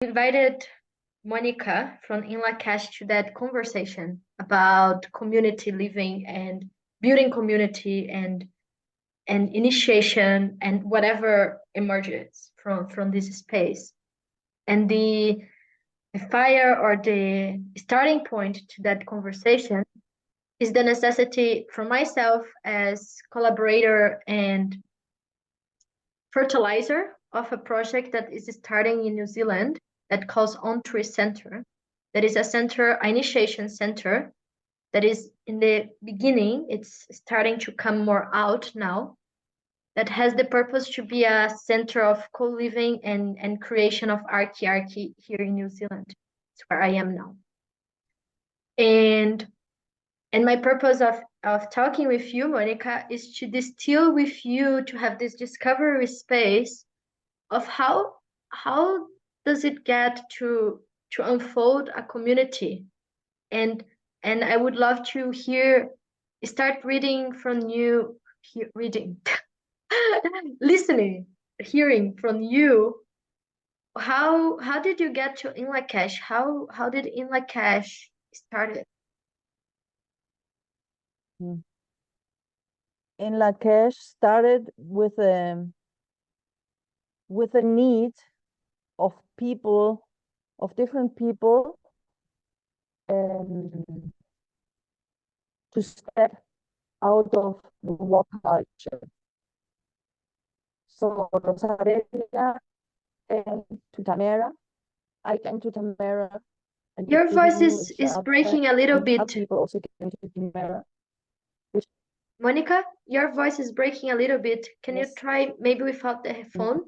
Invited Monika from Inlakesh to that conversation about community living and building community and initiation and whatever emerges from this space. And the fire or the starting point to that conversation is the necessity for myself as collaborator and fertilizer of a project that is starting in New Zealand that calls On Tree Center. That is a center, initiation center that is in the beginning. It's starting to come more out now. That has the purpose to be a center of co-living and creation of archiarchy here in New Zealand. It's where I am now. And my purpose of talking with you, Monica, is to distill with you to have this discovery space of how does it get to unfold a community, and I would love to start reading from you, reading, listening, hearing from you. How did you get to Inlakesh? How did Inlakesh started? Mm. Inlakesh started with a need of people, of different people, um, to step out of the war culture. So Rosaria and to Tamera, I came to Tamera, and Your we voice knew each is other, breaking a little and other bit. people also came to Tamera. Monica, your voice is breaking a little bit. Can you Yes. try maybe without the headphone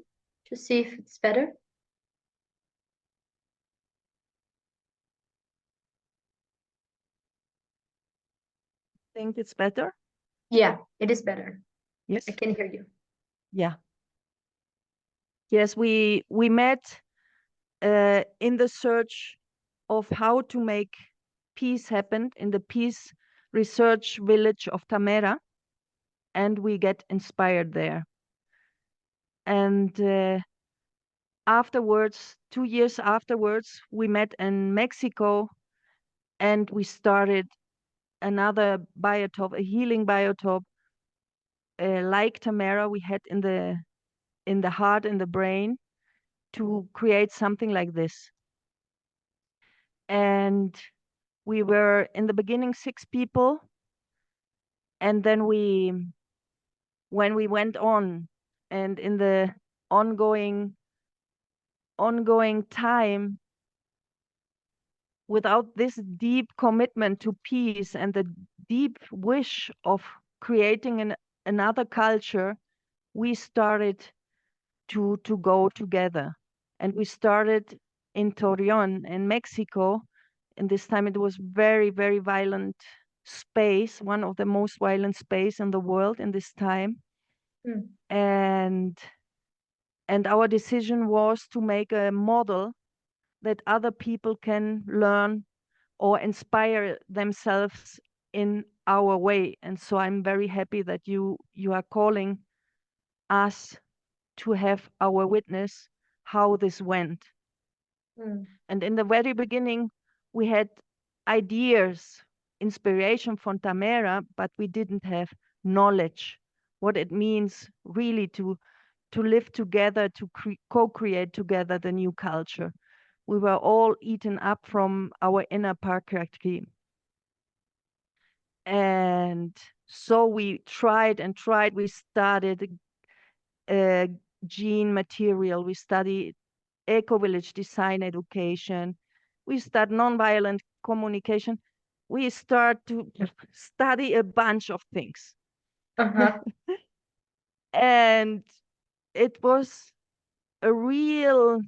to see if it's better? Think it's better? Yeah, it is better. Yes. I can hear you. Yeah. Yes, we met in the search of how to make peace happen in the peace research village of Tamera, and we get inspired there. And afterwards, 2 years afterwards, we met in Mexico, and we started another biotope, a healing biotope, like Tamera we had in the heart and the brain, to create something like this. And we were in the beginning 6 people, and then when we went on, and in the ongoing time, without this deep commitment to peace and the deep wish of creating another culture, we started to go together. And we started in Torreon in Mexico. And this time it was very, very violent space, one of the most violent space in the world in this time. And our decision was to make a model that other people can learn or inspire themselves in our way. And so I'm very happy that you are calling us to have our witness how this went. And in the very beginning, we had ideas, inspiration from Tamera, but we didn't have knowledge what it means really to live together, to co-create together the new culture. We were all eaten up from our inner patriarchy. And so we tried and tried. We studied gene material. We studied eco-village design education. We studied nonviolent communication. We start to study a bunch of things. And it was a real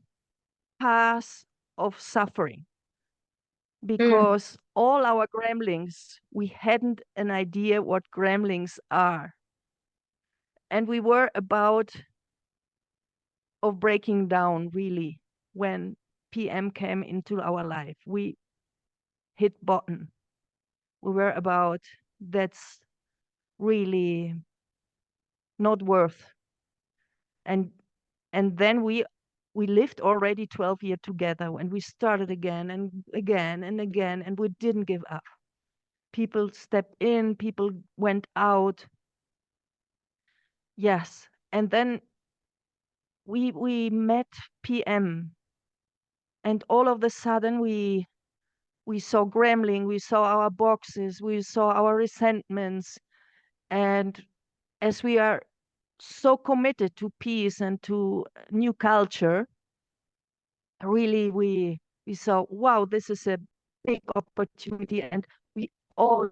path of suffering, because all our gremlins, we hadn't an idea what gremlins are. And we were about of breaking down really when PM came into our life. We hit bottom. We were about, that's really not worth. And then we we lived already 12 years together when we started again and again and again, and we didn't give up. People stepped in, people went out. Yes. And then we met PM, and all of a sudden we saw Gremlin, we saw our boxes, we saw our resentments. And as we are so committed to peace and to new culture, really we saw, wow, this is a big opportunity, and we all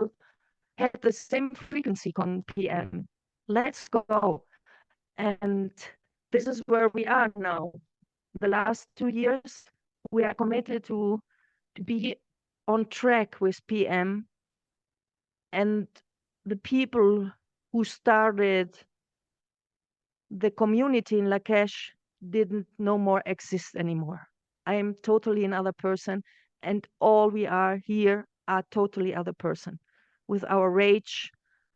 had the same frequency on PM. Let's go. And this is where we are now. The last 2 years, we are committed to be on track with PM, and the people who started the community in Lakesh didn't no more exist anymore. I am totally another person, and all we are here are totally other person, with our rage,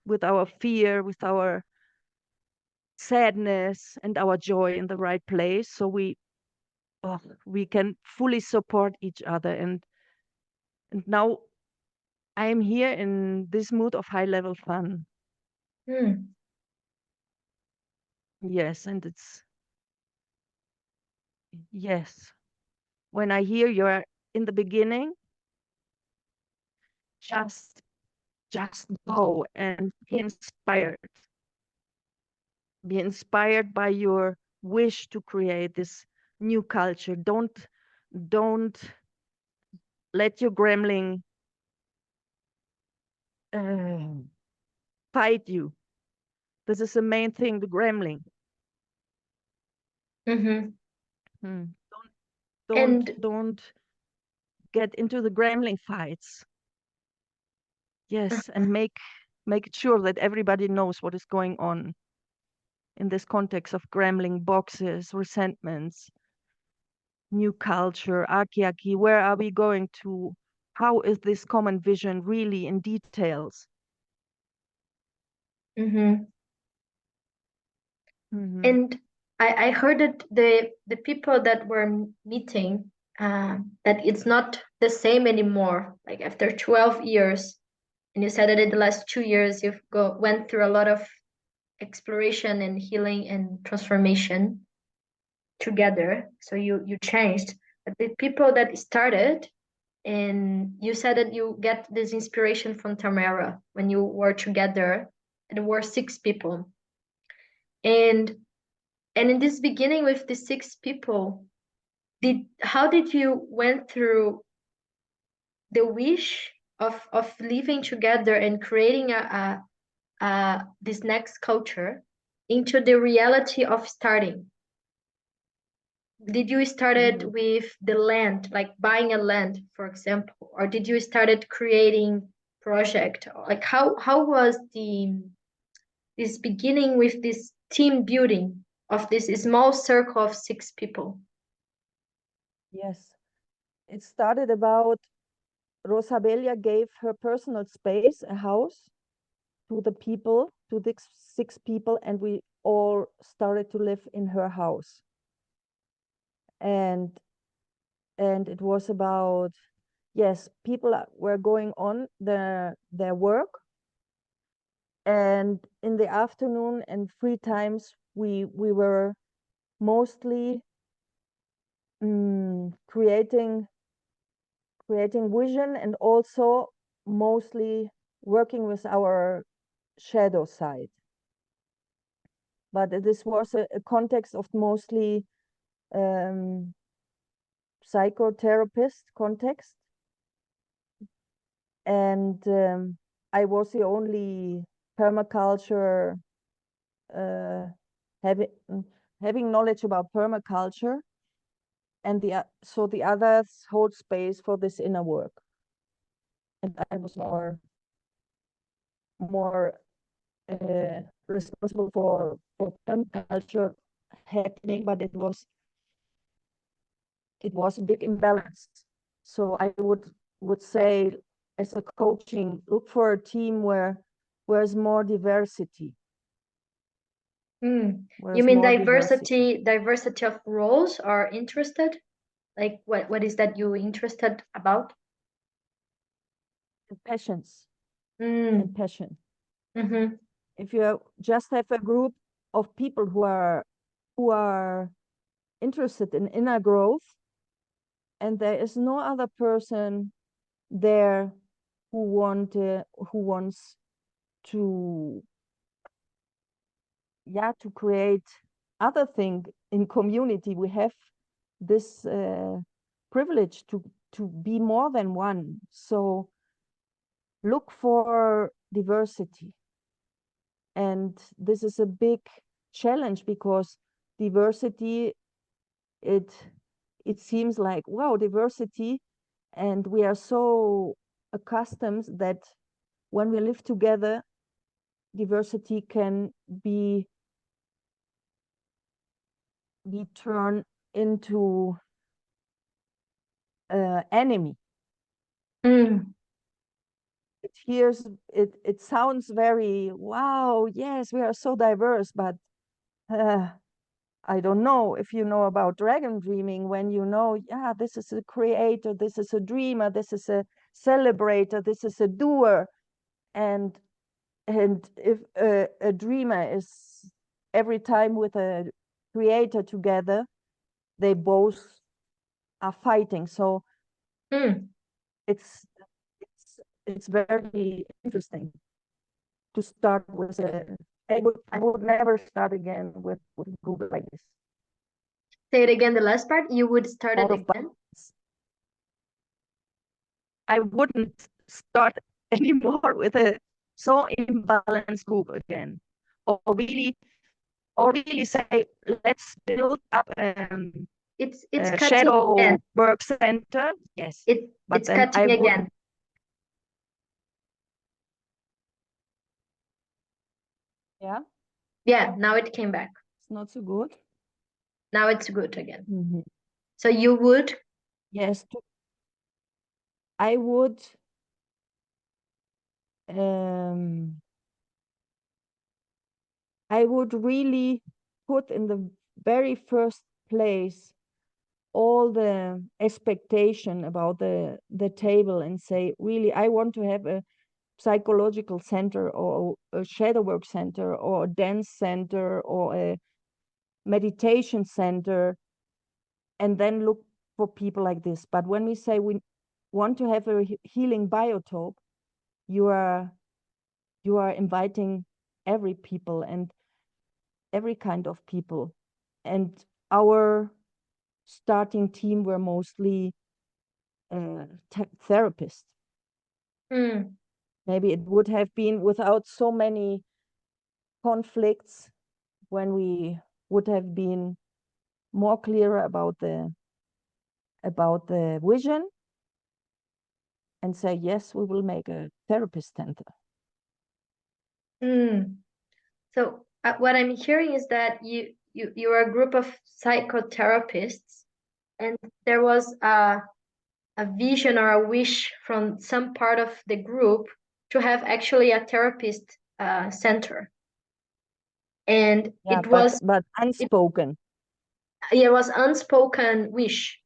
with our fear, with our sadness and our joy in the right place. So we can fully support each other. And now I am here in this mood of high level fun. Hmm. Yes, and it's yes. When I hear you're in the beginning, just just go and be inspired. Be inspired by your wish to create this new culture. Don't let your gremlin uh, fight you. This is the main thing, the gremlin. Mm-hmm. Hmm. And Don't get into the gremlin fights. Yes, and make it sure that everybody knows what is going on in this context of gremlin boxes, resentments, new culture, akiaki. Where are we going to? How is this common vision really in details? mm-hmm. Hmm. And I heard that the people that were meeting, that it's not the same anymore. Like after 12 years, and you said that in the last 2 years you've went through a lot of exploration and healing and transformation together. So you changed. But the people that started, and you said that you get this inspiration from Tamara when you were together, and there were 6 people. And in this beginning with the 6 people, did how did you went through the wish of living together and creating this next culture into the reality of starting? Did you started Hmm. with the land, like buying a land, for example, or did you started creating project? Like how was the this beginning with this team building of this small circle of 6 people? Yes, it started about Rosabelia gave her personal space, a house, to the people, to the 6 people, and we all started to live in her house. And it was about, yes, people were going on their work, and in the afternoon and free times we were mostly creating vision, and also mostly working with our shadow side. But this was a context of mostly um, psychotherapist context, and I was the only permaculture uh, having having knowledge about permaculture, and so the others hold space for this inner work, and I was more responsible for permaculture happening, but it was a big imbalance. So I would say, as a coaching, look for a team where there's more diversity, Mm. where You there's mean more diversity. diversity of roles are interested? Like what is that you interested about? And passions and Mm. passion. Mm-hmm. If you just have a group of people who are interested in inner growth, and there is no other person there who wants to, yeah, to create other thing in community. We have this privilege to be more than one. So look for diversity. And this is a big challenge because diversity, it it seems like, wow, diversity, and we are so accustomed that when we live together, diversity can be turned into enemy. Mm. It sounds very, wow, yes, we are so diverse, but uh, I don't know if you know about dragon dreaming, when you know, yeah, this is a creator, this is a dreamer, this is a celebrator, this is a doer. And if a dreamer is every time with a creator together, they both are fighting. So Mm. it's it's very interesting to start with a. I would never start again with Google like this. Say it again, the last part. You would start it Out of again? balance. I wouldn't start anymore with a so imbalanced group again, or really, say, let's build up It's a cutting shadow again. work center. Yes, but It's then I cutting wouldn't. again. Yeah, Yeah, now it came back. it's not so good. Now it's good again. Mhm. So you would. Yes, I would. Um, I would really put in the very first place all the expectation about the table and say, really, I want to have a psychological center or a shadow work center or a dance center or a meditation center, and then look for people like this. But when we say we want to have a healing biotope, you are inviting every people and every kind of people. And our starting team were mostly therapists. Mm. Maybe it would have been without so many conflicts, when we would have been more clearer about the vision and say, yes, we will make a therapist center. Mm. So what I'm hearing is that you are a group of psychotherapists, and there was a vision or a wish from some part of the group to have actually a therapist center, and Yeah, but it, unspoken. it was unspoken wish,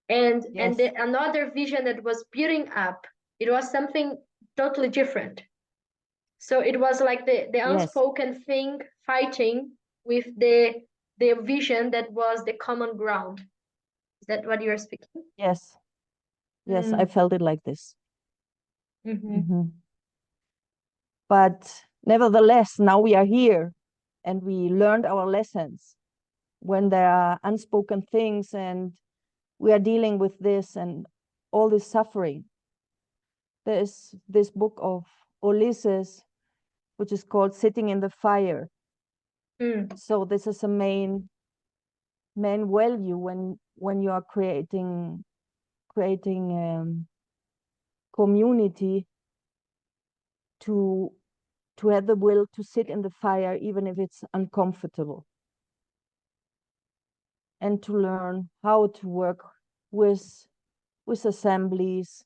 and Yes, another vision that was building up. It was something totally different. So it was like the yes, unspoken thing fighting with the vision that was the common ground. Is that what you're speaking? yes, yes, I Mm. felt it like this. Mm-hmm. Hmm. But nevertheless, now we are here and we learned our lessons. When there are unspoken things and we are dealing with this and all this suffering, there is this book of Ulysses, which is called Sitting in the Fire. Mm. So this is a main value when you are creating community, to have the will to sit in the fire even if it's uncomfortable, and to learn how to work with assemblies.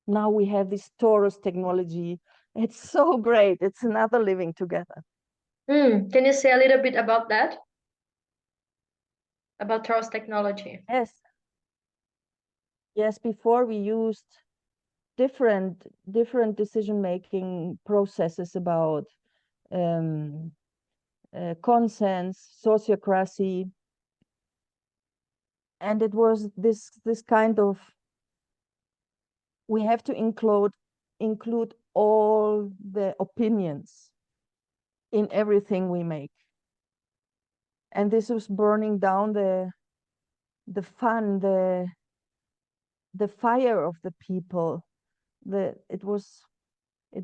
Now we have this Taurus technology. It's so great. It's another living together. Can you say a little bit about that? About trust technology? Yes, yes, before we used different decision making processes about um, consents, sociocracy, and it was this kind of, we have to include all the opinions in everything we make, and this was burning down the fun, the fire of the people. The it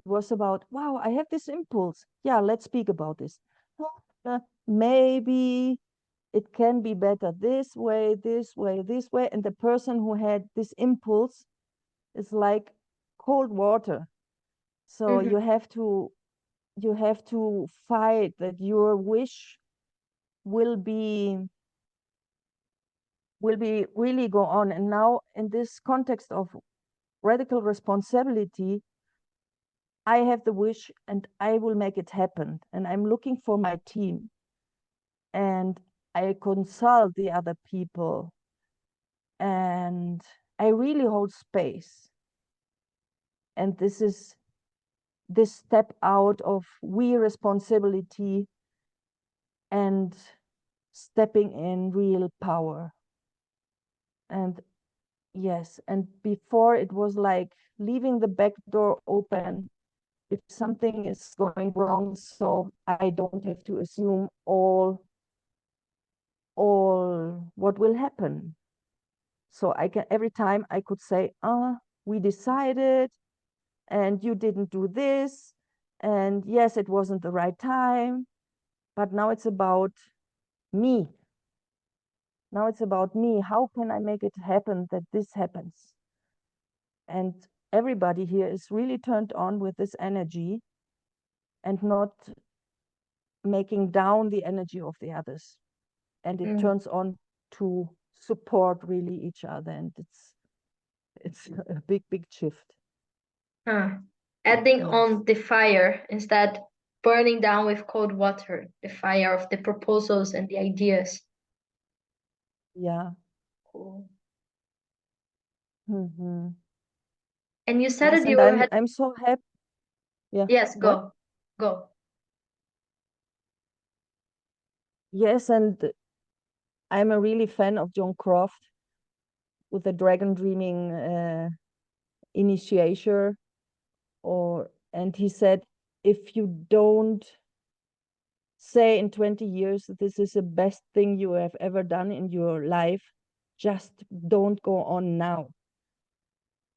was about, wow, I have this impulse, yeah, let's speak about this. "Oh, maybe it can be better this way, this way, this way," and the person who had this impulse is like cold water. So Mm-hmm. you have to fight that your wish will be really go on. And now in this context of radical responsibility, I have the wish and I will make it happen. And I'm looking for my team and I consult the other people and I really hold space. And this is this step out of we responsibility and stepping in real power. And yes, and before it was like leaving the back door open if something is going wrong, so I don't have to assume all what will happen. So I can, every time I could say, we decided and you didn't do this, and yes, it wasn't the right time, but now it's about me. Now it's about me. How can I make it happen that this happens? And everybody here is really turned on with this energy and not making down the energy of the others. And it Mm. turns on to support really each other. And it's a big shift. Huh. Adding Yes. on the fire instead burning down with cold water, the fire of the proposals and the ideas. Yeah. Cool. Hmm. And you said Yes, that and you had, I'm so happy. Yeah. yes, What? go, go. Yes, and I'm a really fan of John Croft with the dragon dreaming initiator. Or and he said, if you don't say in 20 years this is the best thing you have ever done in your life, just don't go on now.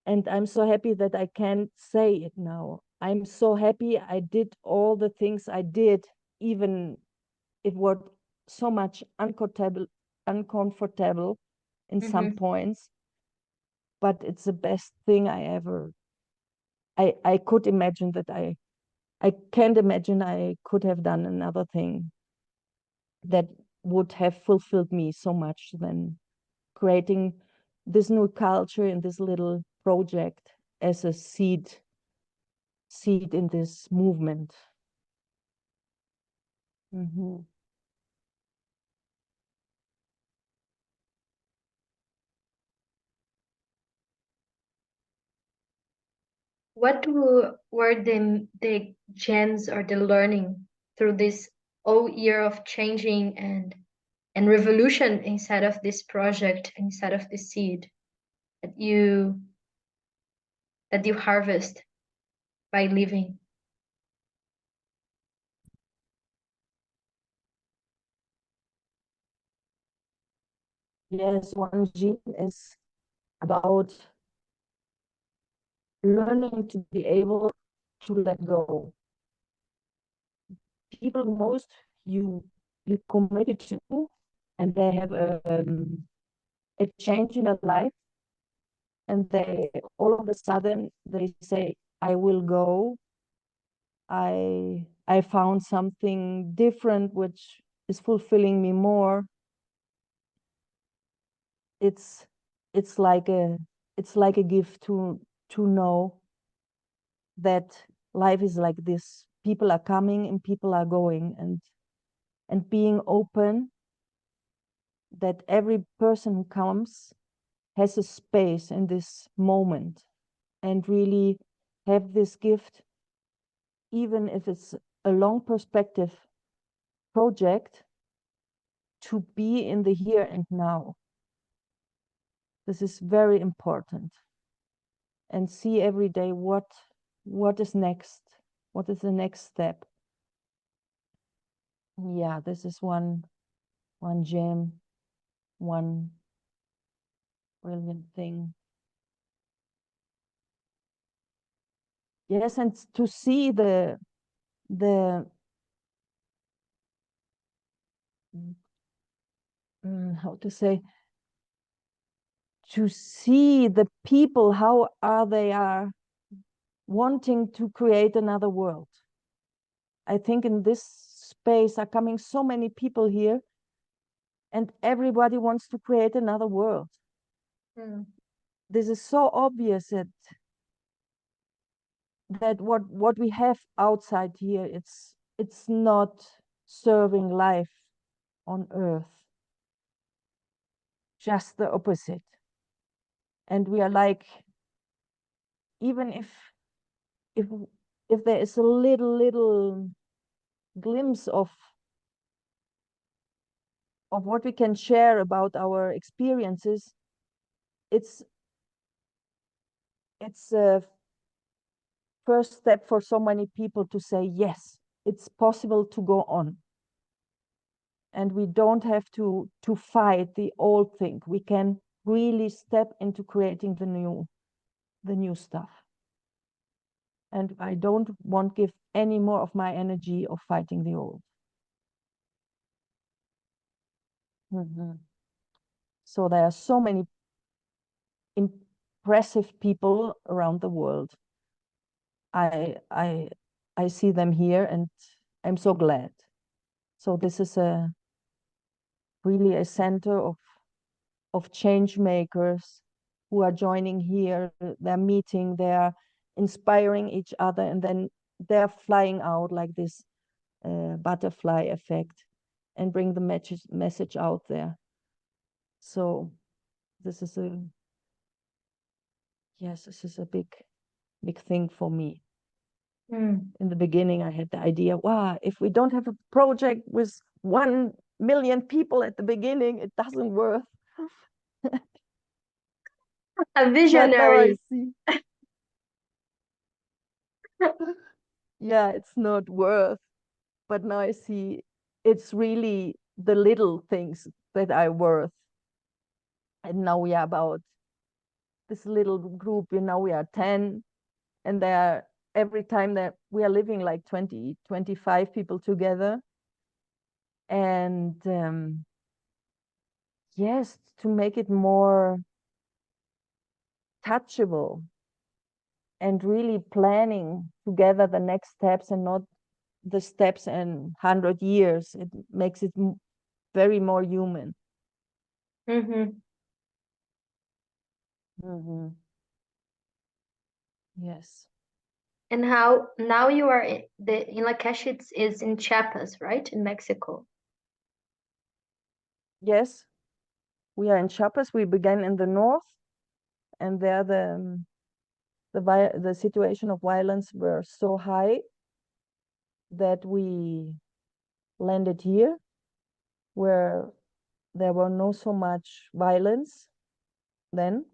And I'm so happy that I can say it now. I'm so happy I did all the things I did, even it was so much uncomfortable in some Mm-hmm. points, but it's the best thing I ever, I could imagine that I can't imagine I could have done another thing that would have fulfilled me so much than creating this new culture in this little project as a seed in this movement. Hmm. Were the gems or the learning through this whole year of changing and revolution inside of this project, inside of the seed that you harvest by living? Yes, one gene is about learning to be able to let go. People most you committed to, and they have a change in their life, and they all of a sudden they say, I will go. I found something different which is fulfilling me more. It's it's like a it's like a gift to know that life is like this people are coming and people are going, and being open that every person who comes has a space in this moment, and really have this gift, even if it's a long perspective project, to be in the here and now. This is very important. And see every day what is next, what is the next step. Yeah, this is one gem, one brilliant thing. Yes, and to see the how to say, to see the people, how are they are wanting to create another world. I think in this space are coming so many people here, and everybody wants to create another world. This is so obvious that what we have outside here, it's not serving life on earth, just the opposite. And we are like, even if if there is a little glimpse of what we can share about our experiences, it's a first step for so many people to say, yes, it's possible to go on. And we don't have to fight the old thing. We can really step into creating the new stuff. And I don't want to give any more of my energy of fighting the old. So there are so many impressive people around the world. I see them here, and I'm so glad. So this is really a center of change makers who are joining here. They're meeting, they're inspiring each other, and then they're flying out like this butterfly effect and bring the message out there. So this is this is a big thing for me. In the beginning, I had the idea, wow, if we don't have a project with 1 million people at the beginning, it doesn't work. A But now I visionary. see, yeah, it's not worth. But now I see it's really the little things that are worth. And now we are about this little group, now we are 10, and every time that we are living like 20, 25 people together. And yes, to make it more touchable and really planning together the next steps, and not the steps in 100 years. It makes it very more human. Yes. And how now you are the Inlakesh is in Chiapas, right? In Mexico. Yes, we are in Chiapas. We began in the north, and there the situation of violence were so high that we landed here, where there were no so much violence then,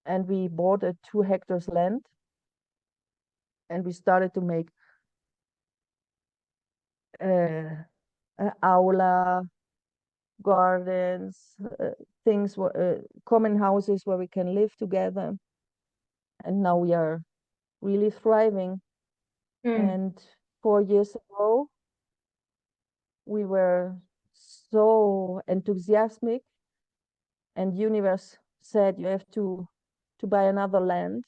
and we bought a 2 hectares land, and we started to make aula, gardens, things, common houses where we can live together. And now we are really thriving. And 4 years ago, we were so enthusiastic, and universe said you have to buy another land,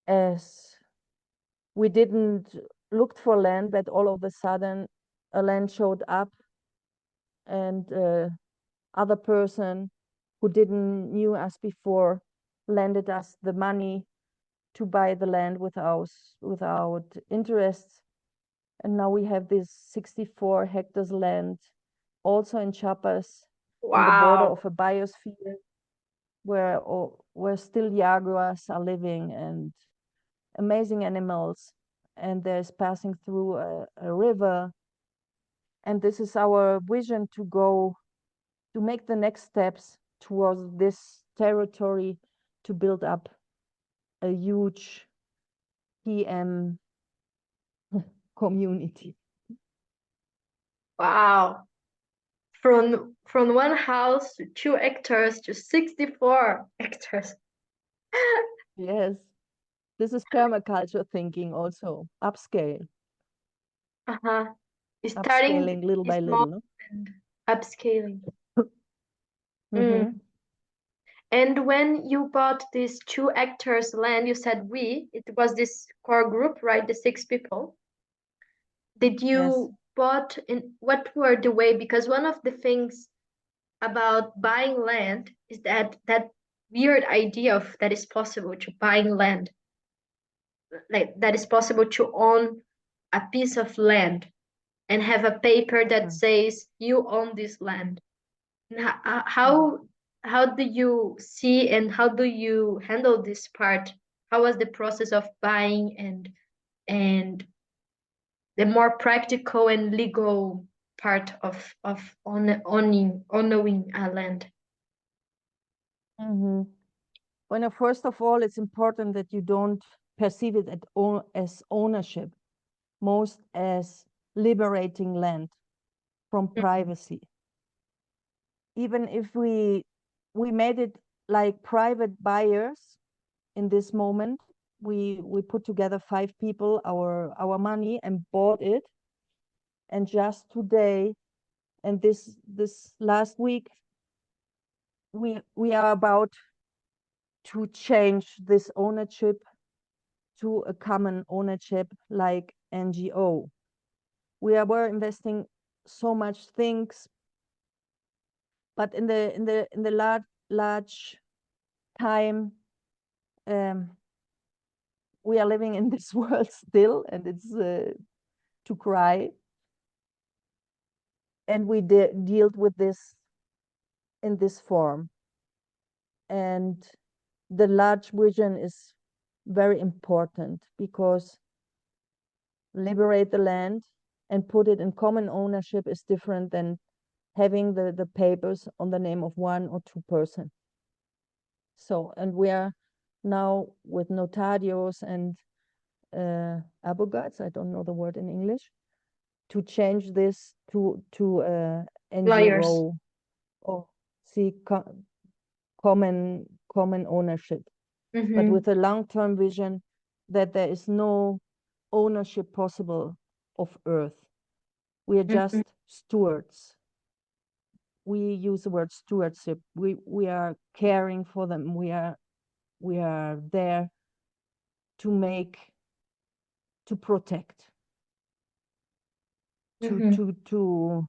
as we didn't look for land, but all of a sudden a land showed up, and other person who didn't knew us before lended us the money to buy the land without interest. And now we have this 64 hectares land, also in Chiapas, in the border Wow. of a biosphere where still jaguars are living and amazing animals. And there's passing through a river. And this is our vision to make the next steps towards this territory to build up a huge PM community. Wow. From one house to 2 hectares to 64 hectares. Yes, this is permaculture thinking also, Uh-huh. Starting upscaling little by small little, no? and upscaling. Mm-hmm. Mm. And when you bought this 2 hectares land, you said it was this core group, right? The 6 people. Did Yes. you bought in what were the way? Because one of the things about buying land is that weird idea of that is possible to buying land, like that is possible to own a piece of land and have a paper that Mm. says you own this land. And Mhm. how do you see and how do you handle this part? How was the process of buying and the more practical and legal part of owning a land? Mhm. Well, first of all, it's important that you don't perceive it as ownership, most as liberating land from privacy. Even if we made it like private buyers in this moment, we put together 5 people, our money, and bought it. And just today and this last week, we are about to change this ownership to a common ownership like NGO. Were investing so much things, but in the large time, um, we are living in this world still, and it's to cry. And we dealt with this in this form. And the large vision is very important because liberate the land and put it in common ownership is different than having the papers on the name of 1 or 2 person. So, and we are now with notarios and abogados, I don't know the word in English, to change this to Lawyers. NGO or see common ownership, but Mm-hmm. with a long-term vision that there is no ownership possible of Earth. We are Mm-hmm. just stewards. We use the word stewardship. We are caring for them. We are there to protect, to Mm-hmm. to to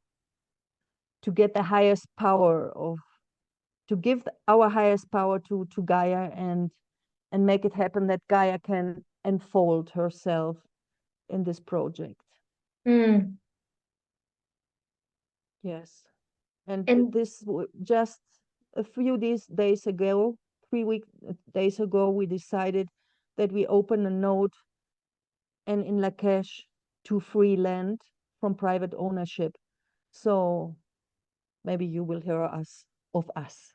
to get the highest power of to give our highest power to Gaia and make it happen that Gaia can unfold herself in this project. Mm. Yes. And And just a few days ago, 3 days ago, we decided that we open a node and in Lakesh to free land from private ownership. So maybe you will hear of us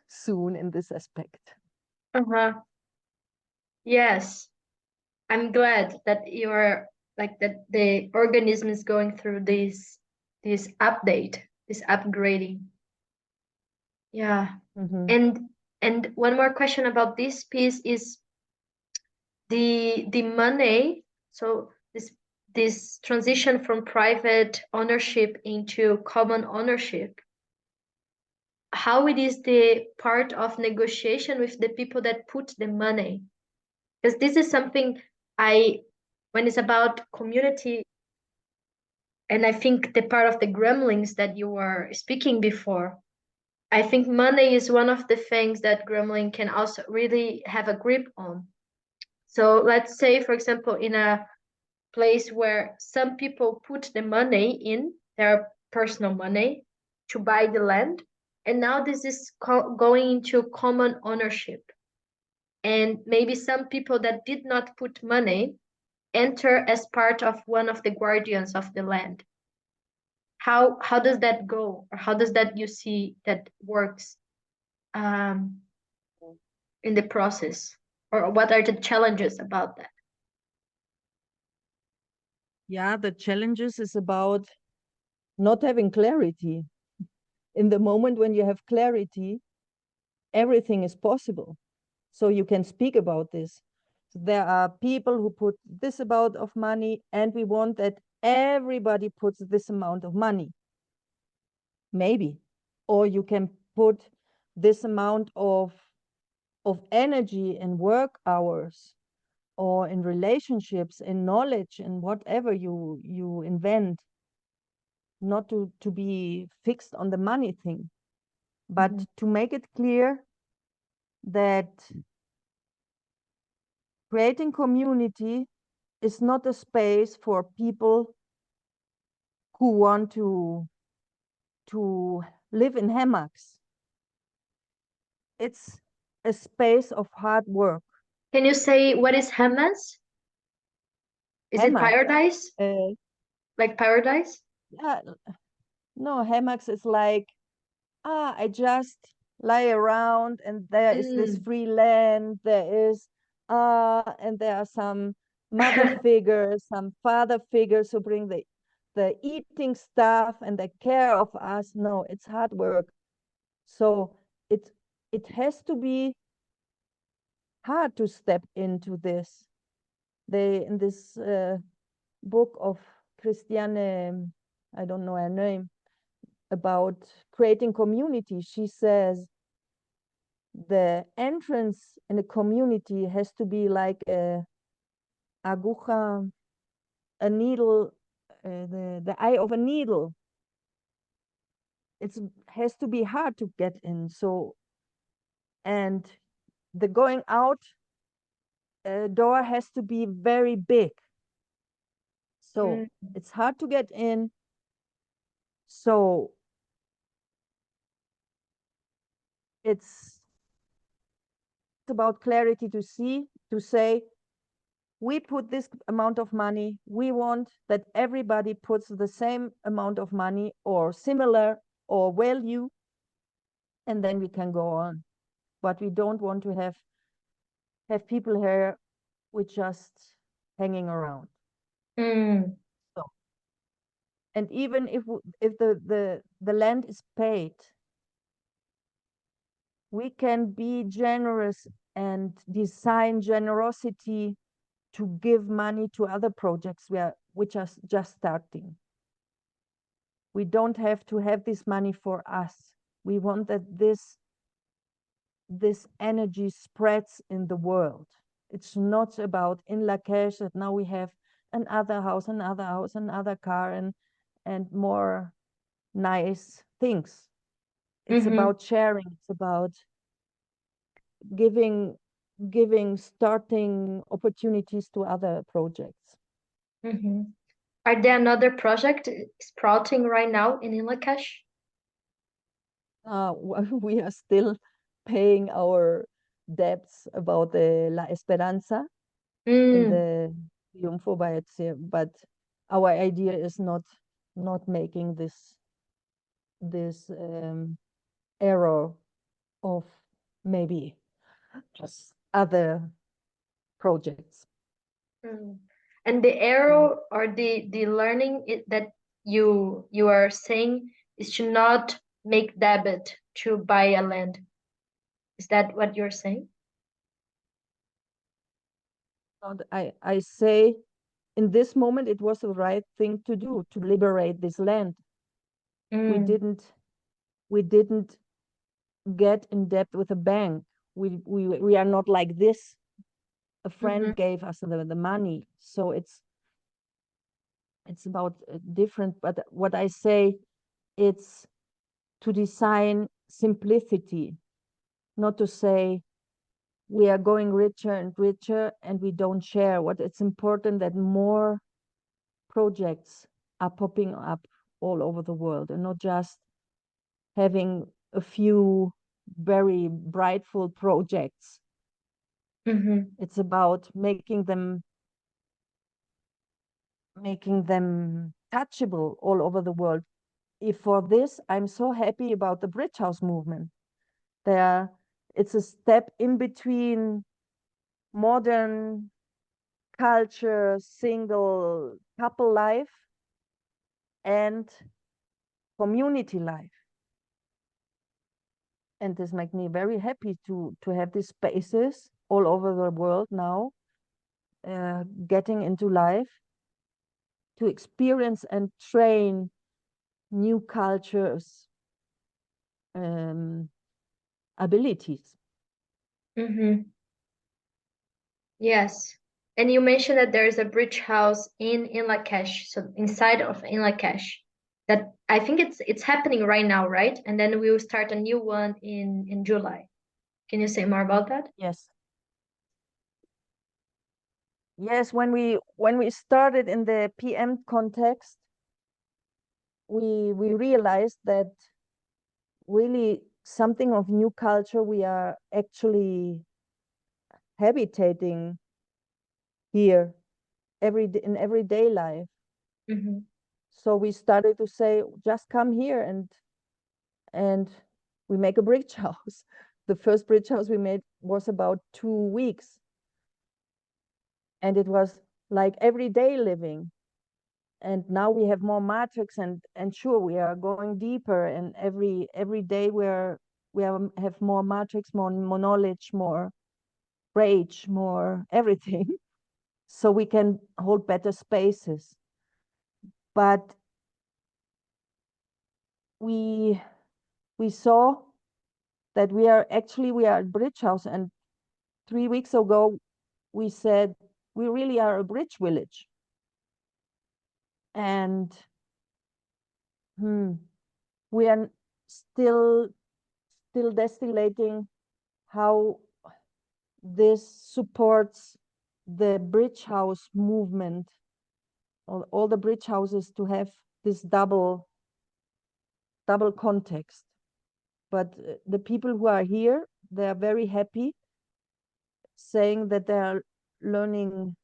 soon in this aspect. uh-huh. Yes, I'm glad that you're like that the organism is going through this update, this upgrading. Yeah. Mhm. And one more question about this piece is the money. So this transition from private ownership into common ownership, how it is the part of negotiation with the people that put the money? Because this is something I, when it's about community, and I think the part of the gremlins that you were speaking before, I think money is one of the things that gremlin can also really have a grip on. So let's say, for example, in a place where some people put the money in their personal money to buy the land, and now this is going into common ownership. And maybe some people that did not put money enter as part of one of the guardians of the land. How does that go, or how does that you see that works um, in the process, or what are the challenges about that? Yeah, the challenges is about not having clarity. In the moment when you have clarity, everything is possible. So you can speak about this. There are people who put this amount of money, and we want that everybody puts this amount of money. Maybe. Or you can put this amount of energy and work hours, or in relationships, in knowledge, and whatever you invent, not to be fixed on the money thing, but to make it clear that creating community is not a space for people who want to live in hammocks. It's a space of hard work. Can you say what is Hamas? Is it Hammock, paradise? Like paradise? yeah, no, hammocks is like, I just lie around and there is this Mm. free land, and there are some mother figures, some father figures who bring the eating stuff and the care of us. No, it's hard work. So it it has to be hard to step into this. They in this book of Christiane, I don't know her name, about creating community, she says the entrance in a community has to be like a aguja, a needle, the eye of a needle. It has to be hard to get in. So, and the going out door has to be very big. So Mm. it's hard to get in. So it's about clarity to see, to say, we put this amount of money. We want that everybody puts the same amount of money or similar or value, and then we can go on. But we don't want to have people here with just hanging around. Mm. So, and even if the land is paid, we can be generous and design generosity to give money to other projects which are just starting. We don't have to have this money for us. We want that this energy spreads in the world. It's not about Inlakesh that now we have another house, another car, and more nice things. It's Mm-hmm. about sharing. It's about giving starting opportunities to other projects. Mm-hmm. Are there another project sprouting right now in Inlakesh? We are still paying our debts about the La Esperanza in Mm. the Triunfo by itself, but our idea is not making this error of maybe just other projects. Mm. And the Mm. arrow or the learning that you are saying is to not make debit to buy a land. Is that what you're saying? And I say in this moment it was the right thing to do to liberate this land. We Mm. didn't we didn't get in debt with a bank. We are not like this. A Mm-hmm. friend gave us the money, so it's about different. But what I say, it's to design simplicity, not to say we are going richer and richer, and we don't share. What it's important that more projects are popping up all over the world, and not just having a few very brightful projects. Mm-hmm. It's about making them touchable all over the world. If for this, I'm so happy about the Bridge House movement. There, it's a step in between modern culture, single couple life, and community life. And this makes me very happy to have these spaces all over the world now, getting into life, to experience and train new cultures, um, abilities. Mm-hmm. Yes. And you mentioned that there is a bridge house in Inlakesh, so inside of Inlakesh, that I think it's happening right now, right? And then we will start a new one in July. Can you say more about that? Yes, yes. When we started in the PM context, we realized that really something of new culture we are actually habitating here in everyday life. Mm-hmm. So we started to say, just come here, and we make a bridge house. The first bridge house we made was about 2 weeks, and it was like everyday living. And now we have more matrix, and sure, we are going deeper, and every day have more matrix, more knowledge, more rage, more everything, so we can hold better spaces. But we we saw that we are at Bridge House, and 3 weeks ago we said we really are a bridge village. And we are still distillating how this supports the bridge house movement, all the bridge houses, to have this double context. But the people who are here, they are very happy, saying that they are learning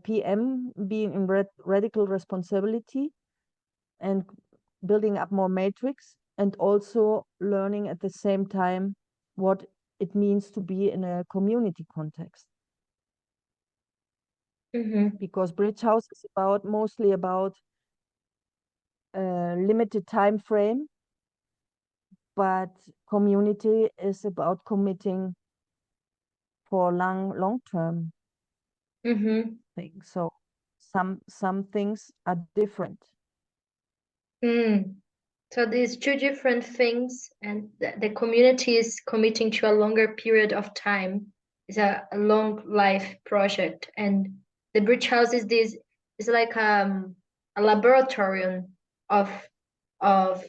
PM, being in radical responsibility, and building up more matrix, and also learning at the same time what it means to be in a community context. Mm-hmm. Because Bridge House is mostly about a limited time frame, but community is about committing for long term Mm-hmm. things. So some things are different. Mm. So these two different things, and the community is committing to a longer period of time. It's a long life project, and the bridge house is like a laboratorium of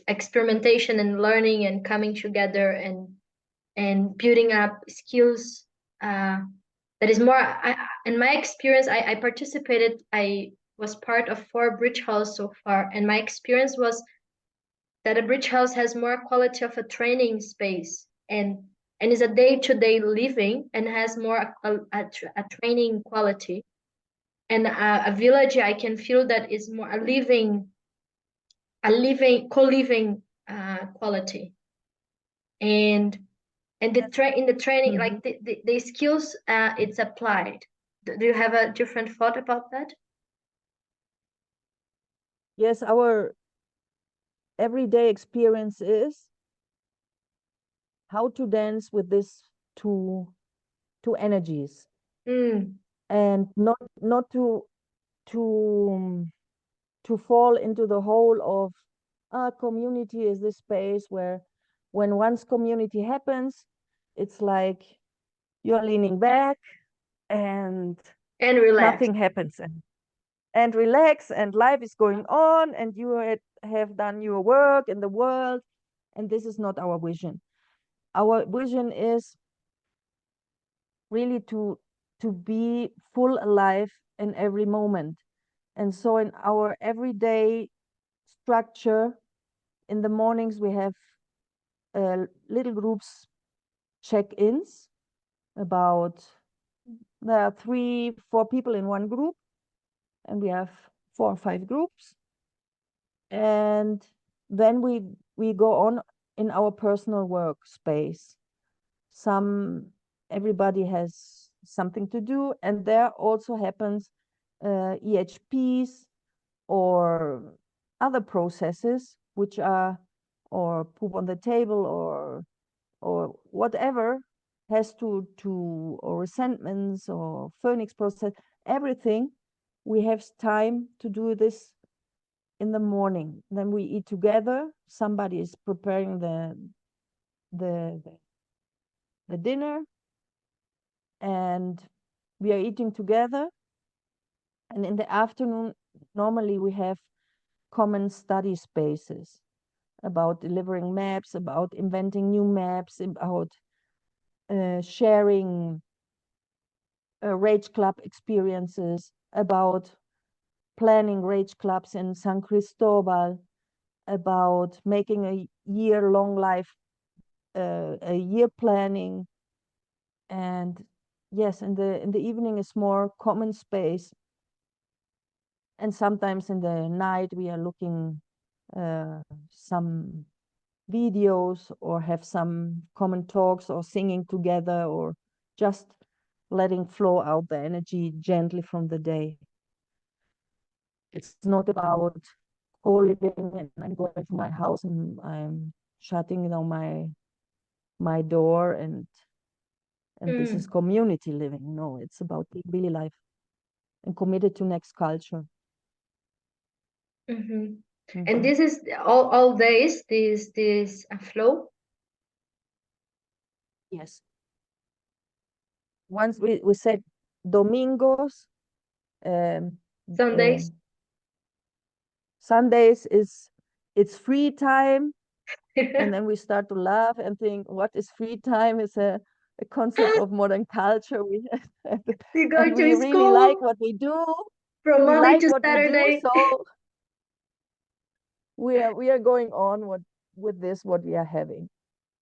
experimentation and learning and coming together and building up skills. That is more. In my experience, I participated. I was part of 4 bridge house so far, and my experience was that a bridge house has more quality of a training space and is a day-to-day living and has more a training quality, and a village I can feel that is more a living co-living quality, and in the training, Mhm. like the skills it's applied. Do you have a different thought about that? Yes, our everyday experience is how to dance with these two energies, Mm, and not to to fall into the hole of community is this space where, when once community happens, it's like you're leaning back and and relax. nothing happens, and relax, and life is going on, and you have done your work in the world. And this is not our vision. Our vision is really to be full alive in every moment. And so in our everyday structure, in the mornings we have little groups check-ins about, there are 3, 4 people in one group, and we have 4 or 5 groups. And then we go on in our personal workspace. Everybody has something to do, and there also happens EHPs or other processes which are, or poop on the table, or whatever has or resentments or phoenix process, everything. We have time to do this in the morning. Then we eat together. Somebody is preparing the the dinner, and we are eating together. And in the afternoon, normally we have common study spaces about delivering maps, about inventing new maps, about sharing Rage Club experiences, about planning Rage Clubs in San Cristobal, about making a year-long life, a year planning. And yes, in the evening is more common space. And sometimes in the night we are looking some videos, or have some common talks, or singing together, or just letting flow out the energy gently from the day. It's not about co-living and I'm going to my house and I'm shutting down my door and this is Mm. community living. No, it's about daily life and committed to next culture. Mm-hmm. And Mhm. this is all days, this flow? Yes. Once we said domingos, um, Sundays? um, Sundays it's free time, and then we start to laugh and think, what is free time? Is a concept of modern culture. You But go we to really like school what we do. from We Monday like to what we do, Saturday. so we are going on with this what we are having.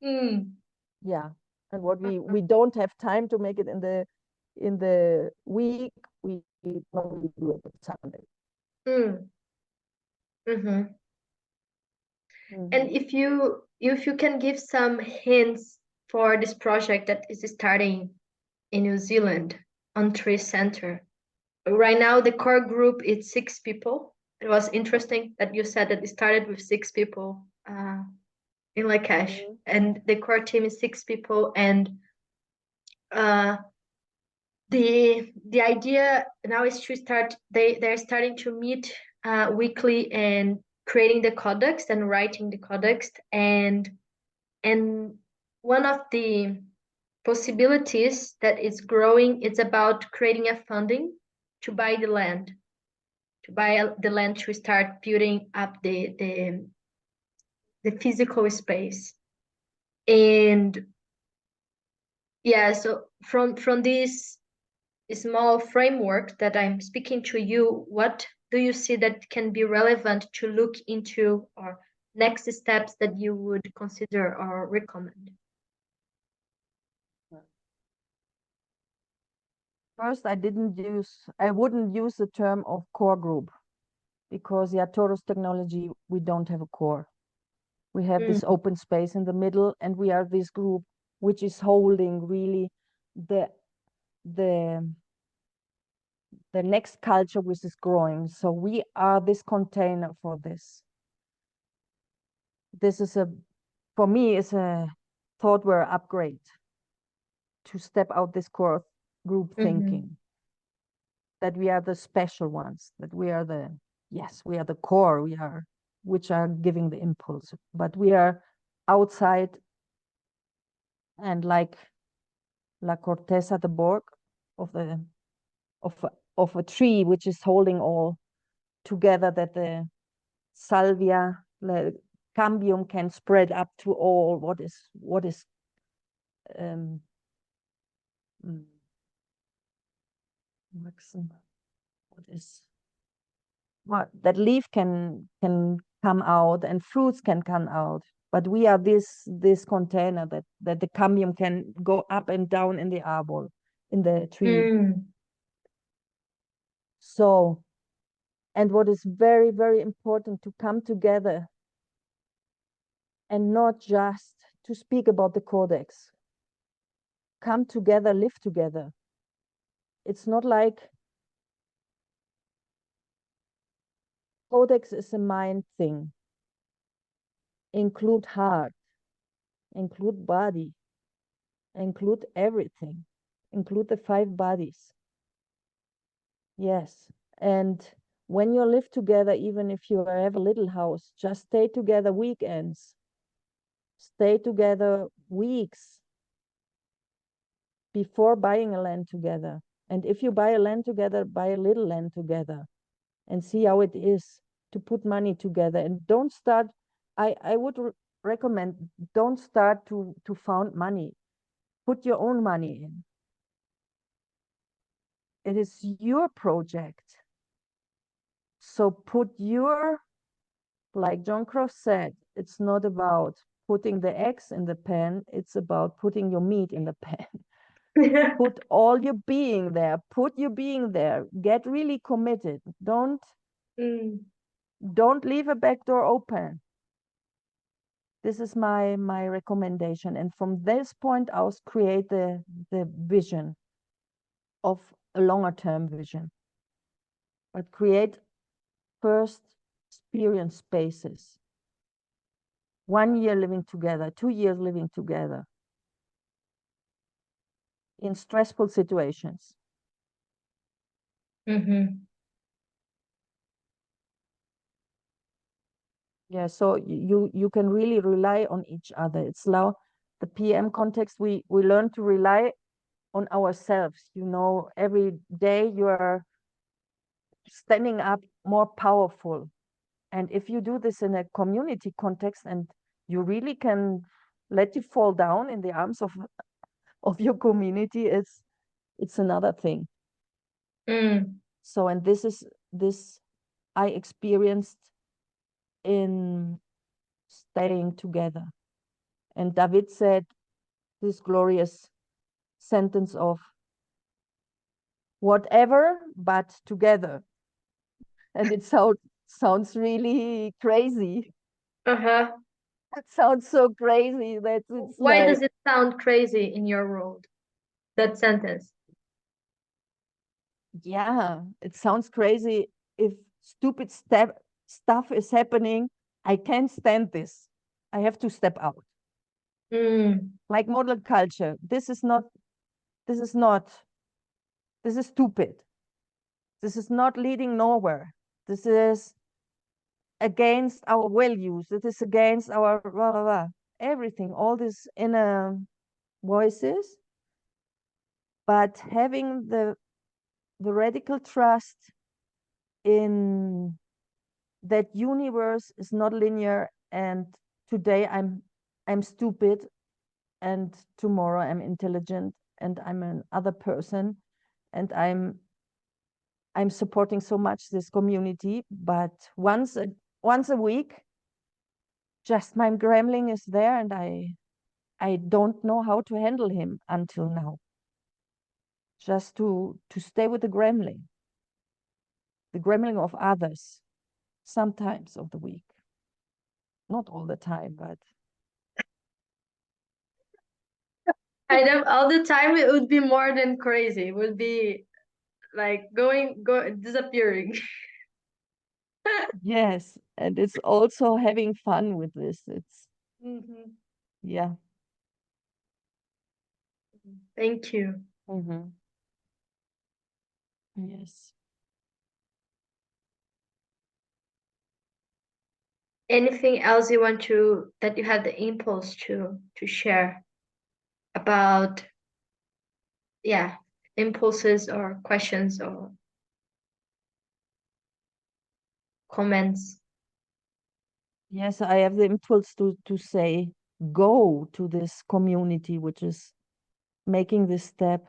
Mm. Yeah. And what we don't have time to make it in the week, we normally do it on Sunday. Mm. Mm-hmm. And Mhm. if you can give some hints for this project that is starting in New Zealand on Tree Center. Right now, the core group is 6 people. It was interesting that you said that it started with 6 people in Lakesh, Mhm. and the core team is 6 people, and uh, the idea now is to start. They're starting to meet weekly and creating the codex and writing the codex, and one of the possibilities that is growing is about creating a funding to buy the land, to start building up the physical space. And yeah, so from this small framework that I'm speaking to you, what do you see that can be relevant to look into, or next steps that you would consider or recommend? First, I wouldn't use the term of core group, because yeah, Taurus technology, we don't have a core. We have Mm, this open space in the middle, and we are this group which is holding really the the the next culture which is growing. So we are this container for this. This is for me, is a thoughtware upgrade to step out this core group mm-hmm, thinking, that we are the special ones, that we are yes, we are the core, which are giving the impulse, but we are outside, and like La Corteza, the bark of the of a tree which is holding all together, that the salvia, the cambium, can spread up to all what is um, Wachsen. What is what that leaf can come out and fruits can come out. But we are this container that the cambium can go up and down in the arbor, in the tree. Mm. So, and what is very, very important to come together and not just to speak about the codex. Come together, live together. It's not like codex is a mind thing. Include heart, include body, include everything, include the five bodies. Yes. And when you live together, even if you have a little house, just stay together weekends, stay together weeks before buying a land together. And if you buy a land together, buy a little land together and see how it is to put money together. And don't start, I would recommend, don't start to found money. Put your own money in. It is your project. So put your, like John Cross said, it's not about putting the eggs in the pan, it's about putting your meat in the pan. Put all your being there, put your being there, get really committed. Mm. Don't leave a back door open. This is my recommendation. And from this point out, create the vision of a longer term vision. But create first experience spaces. 1 year living together, 2 years living together in stressful situations. Mm-hmm. Yeah, so you can really rely on each other. It's now the PM context, we learn to rely on ourselves. You know, every day you are standing up more powerful. And if you do this in a community context and you really can let you fall down in the arms of your community, it's another thing. Mm. So, and this I experienced in staying together. And David said this glorious sentence of whatever but together. And it sounds really crazy. Uh-huh. It sounds so crazy that it's Why like, does it sound crazy in your world, that sentence? yeah, it sounds crazy. If stupid stuff is happening, I can't stand this. I have to step out. Mm. Like model culture. This is not, this is stupid. This is not leading nowhere. This is against our values. It is against our blah, blah, blah. Everything, all these inner voices, but having the radical trust in that universe is not linear, and today I'm stupid and tomorrow I'm intelligent and I'm another person, and I'm supporting so much this community, but once a week just my gremlin is there and I don't know how to handle him until now. Just to stay with the gremlin of others, sometimes of the week, not all the time, but I know all the time it would be more than crazy. It would be like disappearing. yes, and it's also having fun with this. It's Hmm. yeah. Thank you. Hmm. Yes. Anything else you want to that you have the impulse to share about, yeah, impulses or questions or comments? Yes, I have the impulse to say go to this community which is making this step.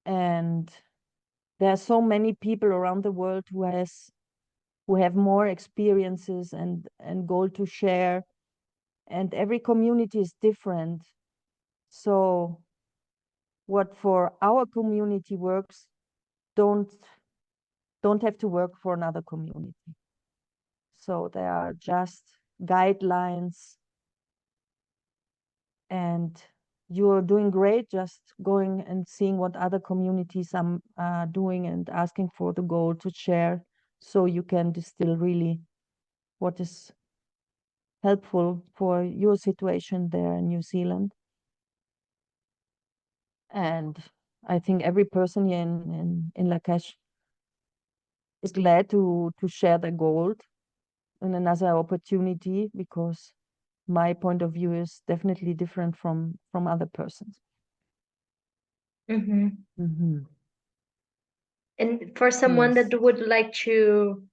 And there are so many people around the world who have more experiences and goal to share, and every community is different. So what for our community works don't don't have to work for another community. So there are just guidelines, and you're doing great just going and seeing what other communities are doing and asking for the goal to share, so you can distill really what is helpful for your situation there in New Zealand. And I think every person here in Lakesh is glad to share the gold and another opportunity, because my point of view is definitely different from other persons. Mm-hmm. Mm-hmm. And for someone Yes. that would like to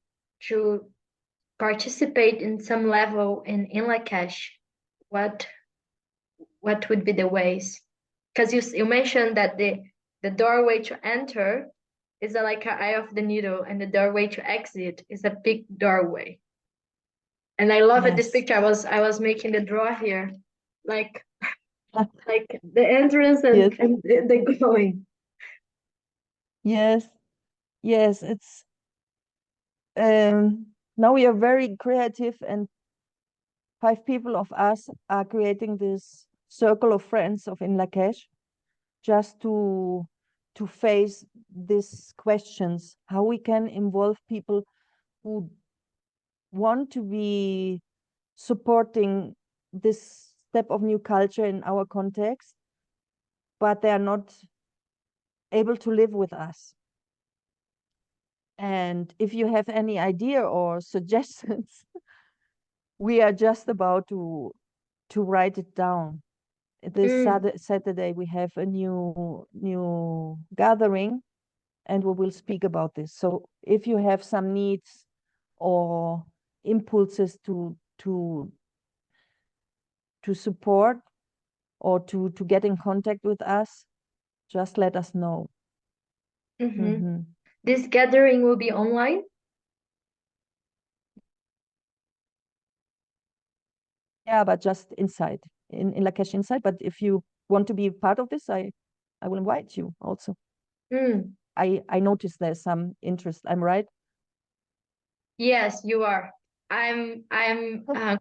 participate in some level in Inlakesh, what what would be the ways? Because you mentioned that the doorway to enter is like an eye of the needle, and the doorway to exit is a big doorway. And I love it. This Yes. picture, I was making the draw here, like like the entrance Yes. and the going. Yes. Yes. It's now we are very creative, and 5 people of us are creating this circle of friends of in Lakesh, just to face these questions, how we can involve people who want to be supporting this step of new culture in our context, but they are not able to live with us. And if you have any idea or suggestions, we are just about to write it down. This Mm, Saturday we have a new gathering, and we will speak about this. So if you have some needs or impulses to support or to get in contact with us, just let us know. mm-hmm. Mm-hmm. This gathering will be online. Yeah, but just inside, in Lakesh inside. But if you want to be part of this, I will invite you also. Mm. I noticed there's some interest. I'm right? Yes, you are. I'm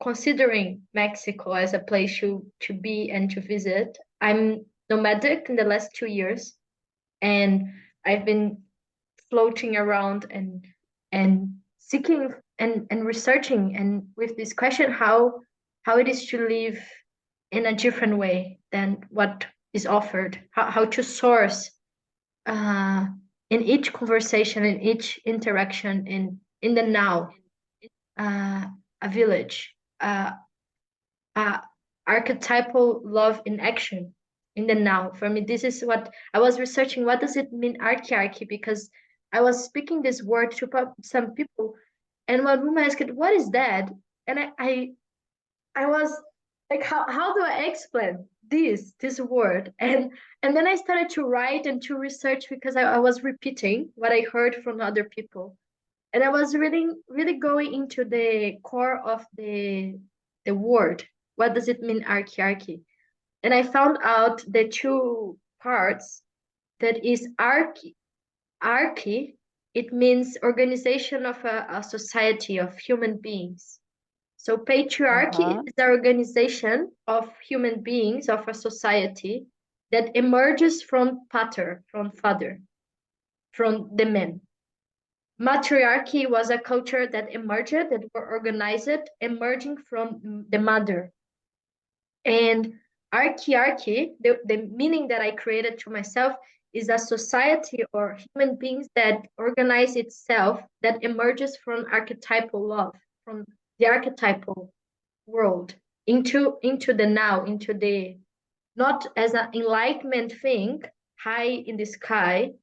considering Mexico as a place to be and to visit. I'm nomadic in the last 2 years, and I've been floating around and seeking and researching and with this question how it is to live in a different way than what is offered, how to source uh, in each conversation, in each interaction, in the now, uh, a village, uh, archetypal love in action, in the now. For me, this is what I was researching. What does it mean, archiarchy? Because I was speaking this word to some people, and one woman asked, "What is that?" And I was like, how do I explain this word? And then I started to write and to research because I was repeating what I heard from other people. And I was really going into the core of the word. What does it mean, archiarchy? And I found out the two parts, that is archy. It means organization of a society of human beings. So patriarchy Uh-huh. is the organization of human beings of a society that emerges from pater, from father, from the man. Matriarchy was a culture that emerged, that were organized, emerging from the mother. And archiarchy, the meaning that I created to myself, is a society or human beings that organize itself, that emerges from archetypal love, from the archetypal world into the now, into the, not as an enlightenment thing high in the sky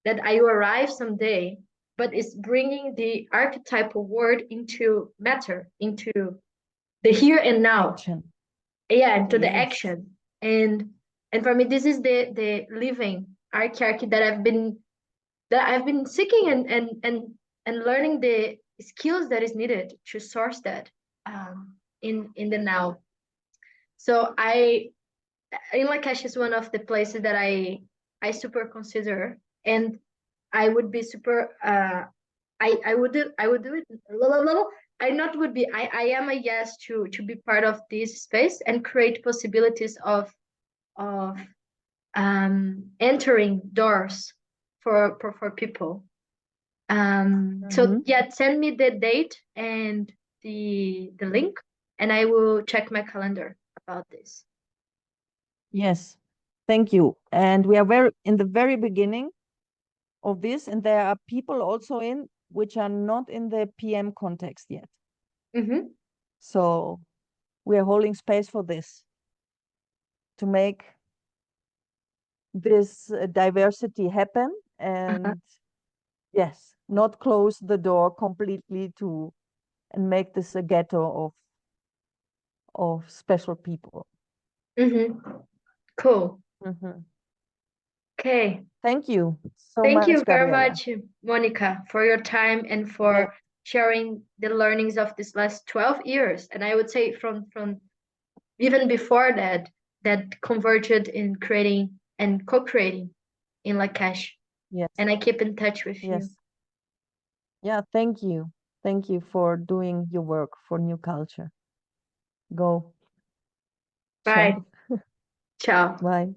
that I will arrive someday, but it's bringing the archetypal word into matter, into the here and now. Action. Yeah, into the Yes. action. And for me, this is the living. hierarchy that I've been seeking and learning the skills that is needed to source that in the now. So Inlakesh is one of the places that I super consider, and I would be super I would do it. I not would be I am a yes to be part of this space and create possibilities of entering doors for people. So yeah, send me the date and the link, and I will check my calendar about this. Yes, thank you. And we are very in the very beginning of this, and there are people also in which are not in the PM context yet. Mm-hmm. So we are holding space for this to make this diversity happen, Uh-huh. and yes, not close the door completely to and make this a ghetto of special people. Mm-hmm. Cool. Mhm. Okay. Thank you so Thank you much, very Gabriela. much, Monica, for your time and Yeah. for sharing the learnings of this last 12 years. And I would say from even before that, that converged in creating and co-creating in Lakesh. Yes. And I keep in touch with you. Yes. Yeah, thank you. Thank you for doing your work for new culture. Go. Bye. Ciao. Ciao. Bye.